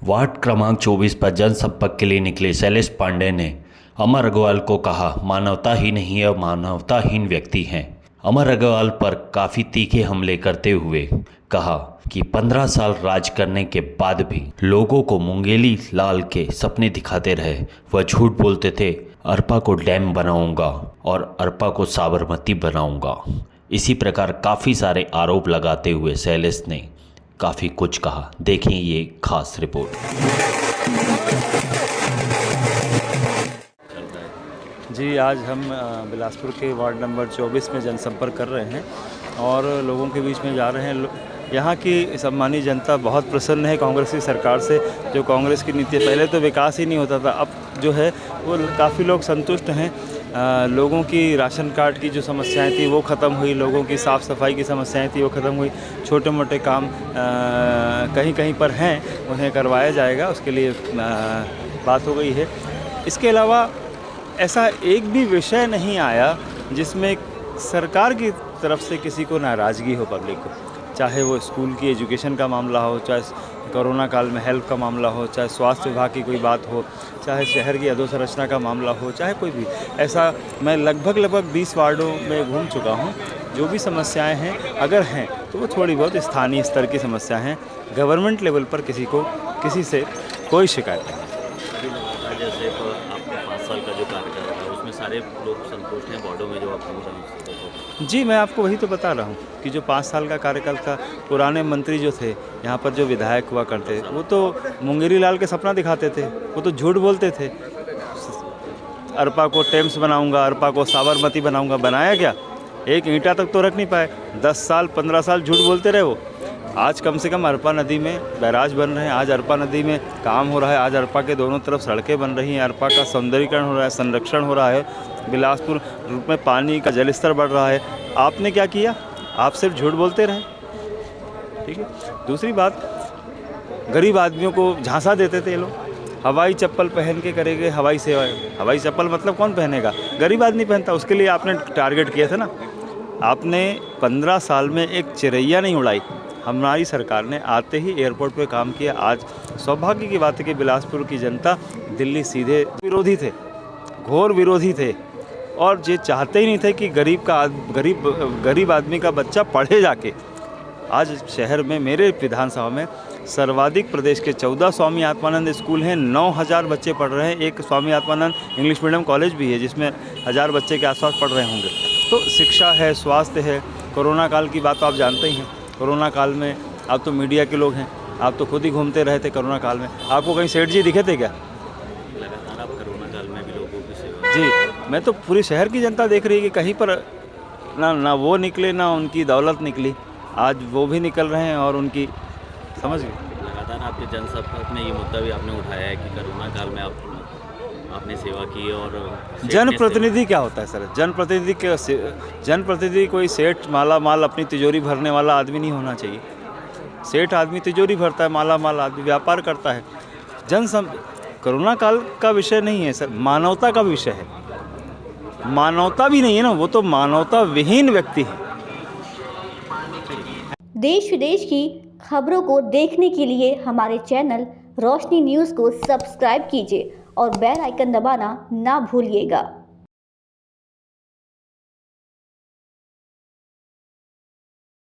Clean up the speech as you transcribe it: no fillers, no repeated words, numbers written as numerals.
Ward क्रमांक 24 पर जनसंपर्क के लिए निकले शैलेश पांडे ने अमर अग्रवाल को कहा, मानवता ही नहीं है, मानवताहीन व्यक्ति हैं। अमर अग्रवाल पर काफ़ी तीखे हमले करते हुए कहा कि 15 साल राज करने के बाद भी लोगों को मुंगेली लाल के सपने दिखाते रहे। वह झूठ बोलते थे, अरपा को डैम बनाऊंगा और अरपा को साबरमती बनाऊंगा। इसी प्रकार काफ़ी सारे आरोप लगाते हुए शैलेश ने काफ़ी कुछ कहा। देखें ये खास रिपोर्ट। जी, आज हम बिलासपुर के वार्ड नंबर 24 में जनसंपर्क कर रहे हैं और लोगों के बीच में जा रहे हैं। यहाँ की सम्मानीय जनता बहुत प्रसन्न है कांग्रेस की सरकार से। जो कांग्रेस की नीति, पहले तो विकास ही नहीं होता था, अब जो है वो काफ़ी लोग संतुष्ट हैं। लोगों की राशन कार्ड की जो समस्याएं थी वो ख़त्म हुई, लोगों की साफ़ सफाई की समस्याएं थी वो ख़त्म हुई। छोटे मोटे काम कहीं कहीं पर हैं, उन्हें करवाया जाएगा, उसके लिए बात हो गई है। इसके अलावा ऐसा एक भी विषय नहीं आया जिसमें सरकार की तरफ से किसी को नाराज़गी हो पब्लिक को, चाहे वो स्कूल की एजुकेशन का मामला हो, चाहे कोरोना काल में हेल्थ का मामला हो, चाहे स्वास्थ्य विभाग की कोई बात हो, चाहे शहर की अधोसंरचना का मामला हो, चाहे कोई भी ऐसा। मैं लगभग 20 वार्डों में घूम चुका हूँ। जो भी समस्याएं हैं, अगर हैं तो वो थोड़ी बहुत स्थानीय स्तर की समस्या हैं। गवर्नमेंट लेवल पर किसी से कोई शिकायत नहीं। जैसे तो आपका 5 साल का जो कार्यकाल है उसमें सारे लोग संतुष्ट हैं वार्डों में जो आप घूम रहे हैं? जी, मैं आपको वही तो बता रहा हूँ कि जो 5 साल का कार्यकाल था, पुराने मंत्री जो थे यहाँ पर, जो विधायक हुआ करते, वो तो मुंगेरी लाल के सपना दिखाते थे, वो तो झूठ बोलते थे। अरपा को टेम्स बनाऊंगा, अरपा को साबरमती बनाऊंगा, बनाया क्या? एक ईंटा तक तो रख नहीं पाए। 10 साल 15 साल झूठ बोलते रहे वो। आज कम से कम अरपा नदी में बैराज बन रहे हैं, आज अरपा नदी में काम हो रहा है, आज अरपा के दोनों तरफ सड़कें बन रही हैं, अरपा का सौंदर्यीकरण हो रहा है, संरक्षण हो रहा है, बिलासपुर रूप में पानी का जलस्तर बढ़ रहा है। आपने क्या किया? आप सिर्फ झूठ बोलते रहे। ठीक है। दूसरी बात, गरीब आदमियों को झांसा देते थे ये लोग। हवाई चप्पल पहन के करेंगे हवाई सेवा। हवाई चप्पल मतलब कौन पहनेगा? गरीब आदमी पहनता। उसके लिए आपने टारगेट किया था ना। आपने 15 साल में एक चिरैया नहीं उड़ाई। हमारी सरकार ने आते ही एयरपोर्ट पे काम किया। आज सौभाग्य की बात है कि बिलासपुर की जनता दिल्ली सीधे विरोधी थे, घोर विरोधी थे, और ये चाहते ही नहीं थे कि गरीब आदमी का बच्चा पढ़े जाके। आज शहर में, मेरे विधानसभा में सर्वाधिक प्रदेश के 14 स्वामी आत्मानंद स्कूल हैं, 9000 बच्चे पढ़ रहे हैं। एक Swami Atmanand English medium college भी है जिसमें 1000 बच्चे के आसपास पढ़ रहे होंगे। तो शिक्षा है, स्वास्थ्य है। कोरोना काल की बात तो आप जानते ही हैं। कोरोना काल में आप तो मीडिया के लोग हैं, आप तो खुद ही घूमते रहे थे कोरोना काल में। आपको कहीं सेठ जी दिखे थे क्या? लगातार आप कोरोना काल में भी लोगों की सेवा। जी, मैं तो पूरी शहर की जनता देख रही है कि कहीं पर ना वो निकले, ना उनकी दौलत निकली। आज वो भी निकल रहे हैं और उनकी, समझ गए। लगातार आपके जनसंपर्क में ये मुद्दा भी आपने उठाया है कि कोरोना काल में आपने सेवा की और जनप्रतिनिधि क्या होता है सर? जनप्रतिनिधि कोई सेठ माला माल अपनी तिजोरी भरने वाला आदमी नहीं होना चाहिए। सेठ आदमी तिजोरी भरता है, माला माल आदमी व्यापार करता है। कोरोना काल का विषय नहीं है सर, मानवता का विषय है। मानवता भी नहीं है ना, वो तो मानवता विहीन व्यक्ति है। देश विदेश की खबरों को देखने के लिए हमारे चैनल रोशनी न्यूज़ को सब्सक्राइब कीजिए और बेल आइकन दबाना ना भूलिएगा।